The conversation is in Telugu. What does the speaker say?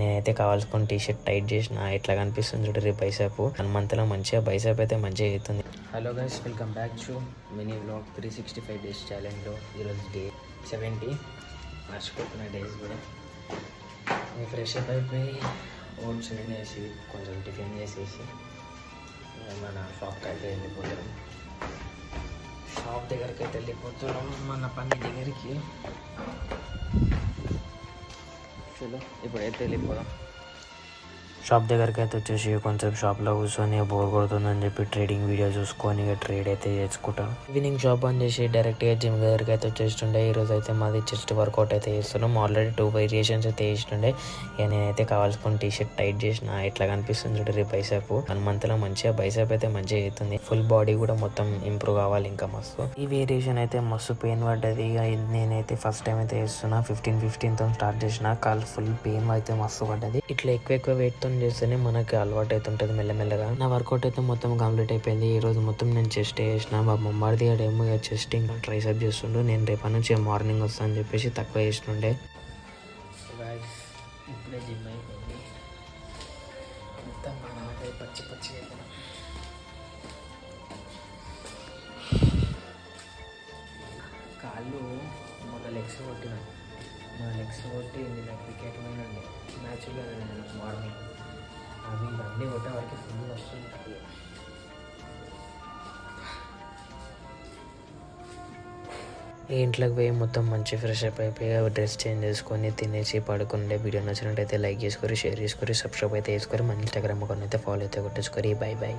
నేనైతే కావాల్సుకుని టీషర్ట్ టైట్ చేసిన ఇట్లా కనిపిస్తుంది చూడరి బైసాప్ 1 మంత్లో మంచిగా బైసాప్ అయితే మంచిగా అవుతుంది. Hello guys, welcome back to mini vlog 365 days ఛాలెంజ్లో ఈరోజు డే 70. మర్చిపోతున్న డేస్ కూడా. నేను ఫ్రెష్ అప్ అయిపోయి ఓట్స్ వేసి కొంచెం టిఫిన్ చేసేసి మన షాప్కి అయితే వెళ్ళిపోతాం. షాప్ దగ్గరికి అయితే వెళ్ళిపోతున్నాం, మన పని దగ్గరికి. చలో ఇప్పుడైతే వెళ్ళిపోదాం. షాప్ దగ్గరికి అయితే వచ్చేసి కొంచెం షాప్లో కూర్చొని బోర్ కొడుతుందని చెప్పి ట్రేడింగ్ వీడియో చూసుకొని ఇక ట్రేడ్ అయితే చేసుకుంటాం. ఈవినింగ్ షాప్ బంద్ చేసి డైరెక్ట్గా జిమ్ దగ్గరికి అయితే వచ్చేస్తుండే. ఈరోజు అయితే మాది చెస్ట్ వర్కౌట్ అయితే చేస్తున్నాం. ఆల్రెడీ 2 వేరియేషన్స్ అయితే చేస్తుండే. ఇక నేనైతే కావాల్సుకుని టీషర్ట్ టైట్ చేసిన ఇట్లా కనిపిస్తుంది చూడరి బైసాప్ 1 మంత్లో మంచిగా బైసాప్ అయితే మంచిగా అవుతుంది. ఫుల్ బాడీ కూడా మొత్తం ఇంప్రూవ్ కావాలి ఇంకా మస్తు. ఈ వేరియేషన్ అయితే మస్తు పెయిన్ పడ్డది. ఇక నేనైతే ఫస్ట్ టైం అయితే చేస్తున్నా. 15తో స్టార్ట్ చేసిన. కాల్ ఫుల్ పెయిన్ అయితే మస్తు పడ్డది. ఇట్లా ఎక్కువ వెయిట్ తో చేస్తేనే మనకి అలవాటు అవుతుంటది మెల్లమెల్లగా. నా వర్కౌట్ అయితే మొత్తం కంప్లీట్ అయిపోయింది. ఈ రోజు మొత్తం నేను చెస్ట్ చేసిన. మా బొమ్మాడిది ఏమో చెస్ట్ ఇంకా ట్రైసెప్ చేస్తుండే. నేను రేపటి నుంచి మార్నింగ్ వస్తా అని చెప్పేసి తక్కువ చేస్తుండే. ఇప్పుడే జిమ్ అయిపోయింది. మొత్తం పచ్చి పచ్చి కాళ్ళు మన లెగ్స్ కొట్టిన. మా లెగ్స్ కొట్టి నిన్న క్రికెట్ పోయినండి మ్యాచ్లో మార్నింగ్. అవి అన్నీ కొట్టే వరకు ఫుల్ వస్తుంది. ఇంట్లోకి పోయి మొత్తం మంచి ఫ్రెష్ అప్ అయిపోయి డ్రెస్ చేంజ్ చేసుకొని తినేసి పడుకుండే. వీడియో నచ్చినట్టయితే లైక్ చేసుకొని షేర్ చేసుకొని సబ్స్క్రైబ్ అయితే చేసుకొని మన ఇన్స్టాగ్రామ్ అకౌంట్ అయితే ఫాలో అయితే కొట్టేసుకొని. By by.